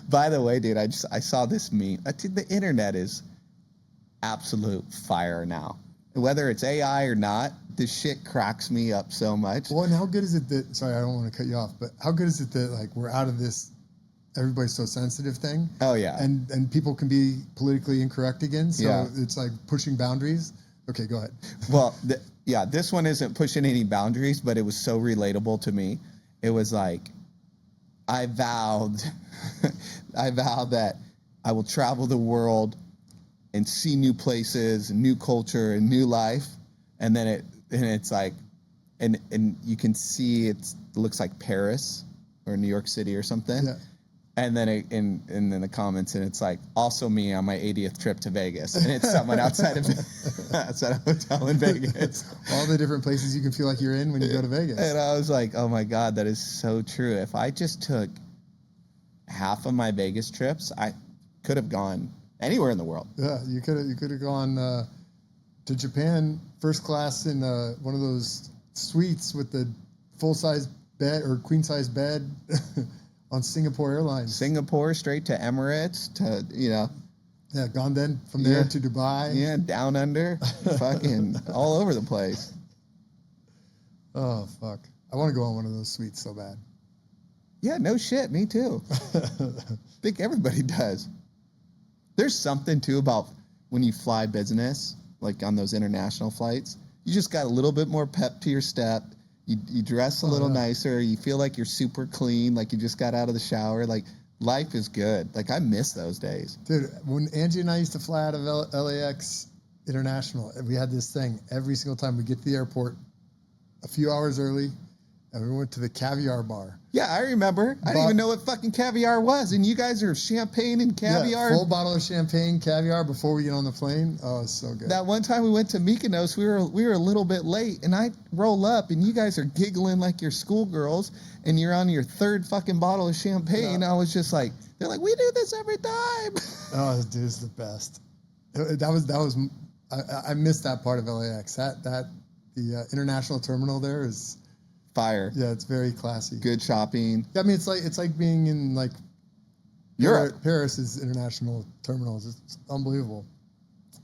By the way, dude, I saw this meme. Dude, the internet is absolute fire now. Whether it's AI or not, this shit cracks me up so much. Well, and how good is it that, sorry, I don't want to cut you off, but how good is it that like we're out of this everybody's so sensitive thing? Oh, yeah. And people can be politically incorrect again, so yeah. It's like pushing boundaries. Okay, go ahead. Well, this one isn't pushing any boundaries, but it was so relatable to me. It was like, I vowed that I will travel the world and see new places, and new culture, and new life. And then it's like, and you can see it looks like Paris or New York City or something. Yeah. And then and then the comments, and it's like, also me on my 80th trip to Vegas, and it's someone outside of a hotel in Vegas. All the different places you can feel like you're in when you go to Vegas. And I was like, oh my God, that is so true. If I just took half of my Vegas trips, I could have gone anywhere in the world. Yeah, you could have gone to Japan first class in one of those suites with the full size bed or queen size bed on Singapore Airlines. Singapore straight to Emirates to Yeah, gone then from there to Dubai. Yeah, down under, fucking all over the place. Oh fuck! I want to go on one of those suites so bad. Yeah, no shit, me too. I think everybody does. There's something too about when you fly business, like on those international flights, you just got a little bit more pep to your step. You dress a little nicer. You feel like you're super clean, like you just got out of the shower. Like, life is good. Like, I miss those days. Dude, when Angie and I used to fly out of LAX International, we had this thing every single time we get to the airport a few hours early, and we went to the caviar bar. Yeah, I remember. I didn't even know what fucking caviar was, and you guys are champagne and caviar. Yeah, full bottle of champagne, caviar before we get on the plane. Oh, it's so good. That one time we went to Mykonos, we were a little bit late, and I roll up, and you guys are giggling like you're schoolgirls, and you're on your third fucking bottle of champagne. I was just like, they're like, we do this every time. Oh, dude, it's the best. I missed that part of LAX. The international terminal there is fire. Yeah, it's very classy. Good shopping. Yeah, I mean, it's like being in like Europe. Paris's international terminals. It's unbelievable.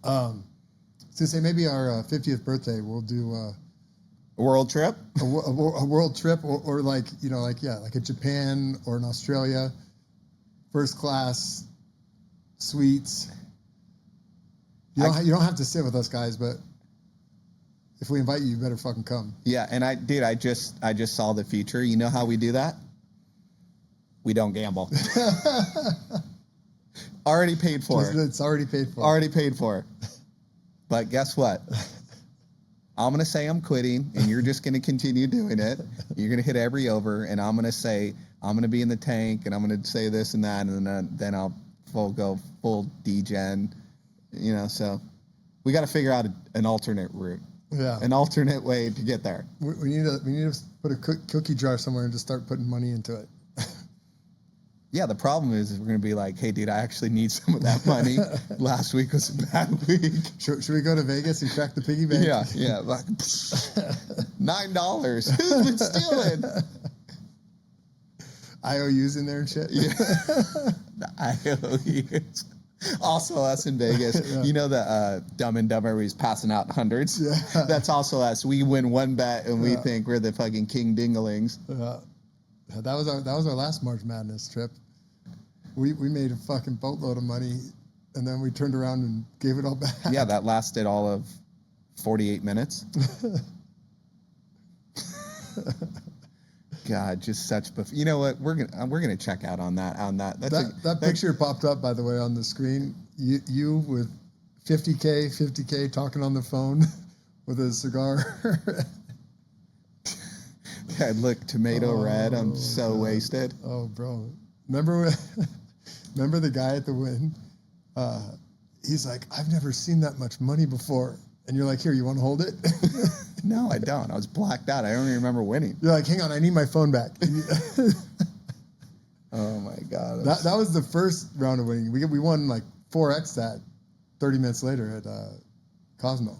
To say maybe our 50th birthday, we'll do a world trip. A world trip, or like like a Japan or an Australia, first class suites. You don't have to sit with us guys, but if we invite you, you better fucking come. Yeah, and I just saw the future. You know how we do that? We don't gamble. Already paid for. It's already paid for. Already paid for. But guess what? I'm going to say I'm quitting, and you're just going to continue doing it. You're going to hit every over, and I'm going to say I'm going to be in the tank, and I'm going to say this and that, and then I'll go full degen. So we got to figure out an alternate route. Yeah. An alternate way to get there. We need to put a cookie jar somewhere and just start putting money into it. Yeah, the problem is we're going to be like, hey, dude, I actually need some of that money. Last week was a bad week. Should we go to Vegas and crack the piggy bank? Yeah. Like, $9. Who's been stealing? IOUs in there and shit? Yeah. The IOUs. Also us in Vegas. Yeah. You know the Dumb and Dumber where he's passing out hundreds? Yeah. That's also us. We win one bet and we think we're the fucking king dinglings. That was our last March Madness trip. We made a fucking boatload of money, and then we turned around and gave it all back. Yeah, that lasted all of 48 minutes. God, just such you know what? We're gonna check out on that. That picture popped up, by the way, on the screen. You with 50K talking on the phone with a cigar. I look tomato red. I'm so God. Wasted. Oh, bro. Remember the guy at the Wynn? He's like, I've never seen that much money before. And you're like, here, you want to hold it? No, I don't. I was blacked out. I don't even remember winning. You're like, hang on, I need my phone back. Oh, my God. That was the first round of winning. We won like 4X that 30 minutes later at Cosmo.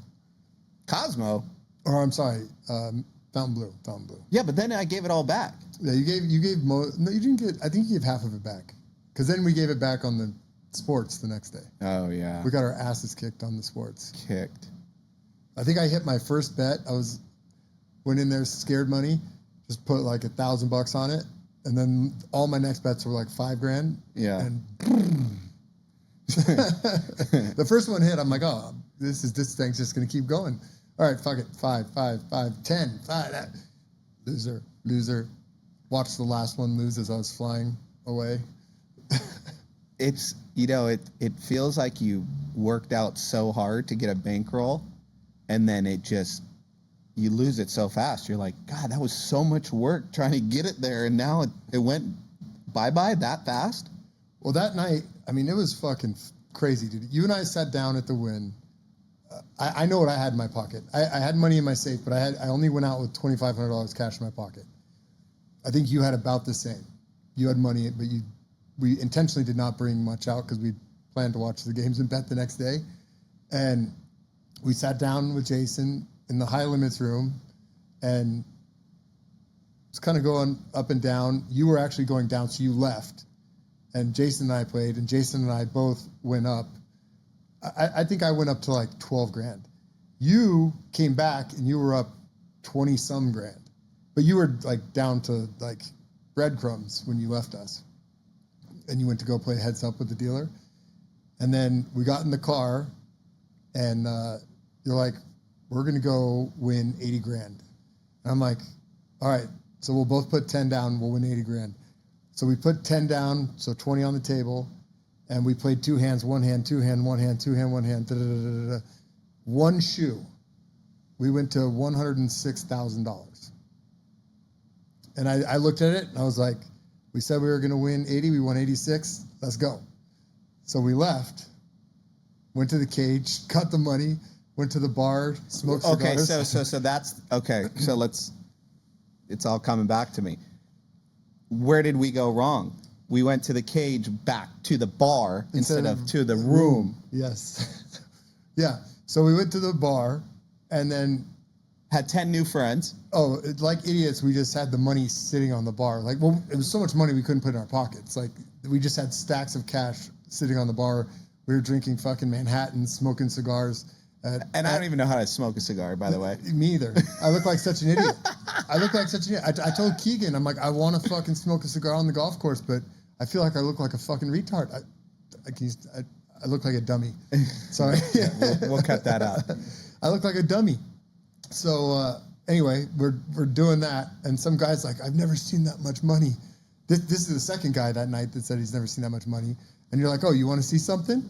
Cosmo? Or I'm sorry, Fountain Blue. Yeah, but then I gave it all back. Yeah, you gave no, you didn't get. I think you gave half of it back, because then we gave it back on the sports the next day. Oh yeah. We got our asses kicked on the sports. Kicked. I think I hit my first bet. Went in there scared money, just put like $1,000 on it, and then all my next bets were like $5,000. Yeah. And the first one hit. I'm like, oh, this thing's just gonna keep going. All right, fuck it. 5, 10, 5. Loser. watch the last one lose as I was flying away. It's, you know, it feels like you worked out so hard to get a bankroll, and then you lose it so fast. You're like, God, that was so much work trying to get it there, and now it went bye-bye that fast? Well, that night, I mean, it was fucking crazy, dude. You and I sat down at the Wynn. I know what I had in my pocket. I had money in my safe, but I only went out with $2,500 cash in my pocket. I think you had about the same. You had money, but we intentionally did not bring much out because we planned to watch the games and bet the next day. And we sat down with Jason in the high limits room, and it's kind of going up and down. You were actually going down, so you left. And Jason and I played, and Jason and I both went up. I think I went up to like 12 grand. You came back and you were up 20 some grand, but you were like down to like breadcrumbs when you left us, and you went to go play heads up with the dealer. And then we got in the car, and you're like, we're going to go win 80 grand. And I'm like, all right, so we'll both put 10 down. We'll win 80 grand. So we put 10 down, so 20 on the table. And we played two hands, one hand, two hand, one hand, two hand, one hand, da-da-da-da-da. One shoe. We went to $106,000. And I looked at it, and I was like, we said we were going to win 80. We won 86. Let's go. So we left, went to the cage, got the money, went to the bar, smoked cigars. Okay, so that's, okay, so it's all coming back to me. Where did we go wrong? We went to the cage, back to the bar instead of to the room. Yes. Yeah. So we went to the bar, and then had 10 new friends. Oh, like idiots, we just had the money sitting on the bar. Like, well, it was so much money we couldn't put in our pockets. Like, we just had stacks of cash sitting on the bar. We were drinking fucking Manhattan, smoking cigars. And I don't even know how to smoke a cigar, by the way. Me either. I look like such an idiot. I told Keegan, I'm like, I want to fucking smoke a cigar on the golf course, but I feel like I look like a fucking retard. I look like a dummy. Sorry. Yeah, we'll cut that out. I look like a dummy. So anyway, we're doing that, and some guy's like, I've never seen that much money. This is the second guy that night that said he's never seen that much money. And you're like, oh, you want to see something?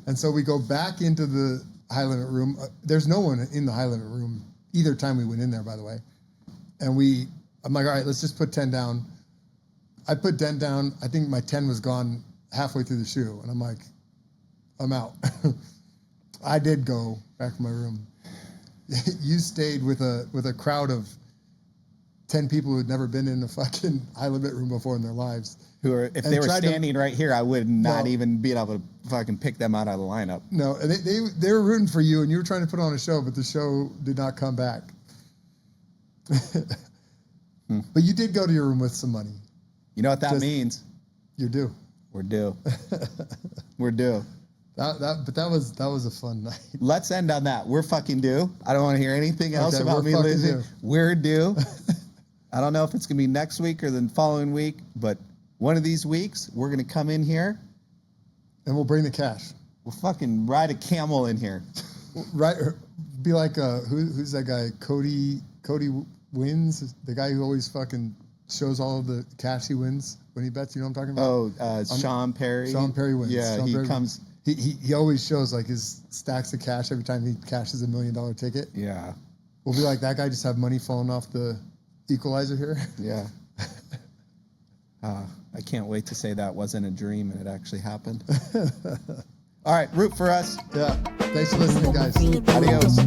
And so we go back into the high limit room. There's no one in the high limit room either time we went in there, by the way. And I'm like, all right, let's just put 10 down. I put 10 down. I think my 10 was gone halfway through the shoe. And I'm like, I'm out. I did go back to my room. You stayed with a crowd of 10 people who had never been in a fucking high limit room before in their lives. Who are, if they were standing right here, I would not even be able to fucking pick them out of the lineup. No, they were rooting for you, and you were trying to put on a show, but the show did not come back. But you did go to your room with some money. You know what that means? You're due. We're due. We're due. But that was a fun night. Let's end on that. We're fucking due. I don't want to hear anything else about me losing. We're due. I don't know if it's going to be next week or the following week, but one of these weeks, we're going to come in here. And we'll bring the cash. We'll fucking ride a camel in here. Right. Be like, who's that guy? Cody wins? The guy who always fucking shows all of the cash he wins when he bets. You know what I'm talking about? Oh, Sean Perry. Sean Perry wins. Yeah, comes. He always shows like his stacks of cash every time he cashes $1 million ticket. Yeah. We'll be like, that guy just have money falling off the equalizer here. Yeah. I can't wait to say that wasn't a dream and it actually happened. All right, root for us. Yeah. Thanks for listening, guys. Adios.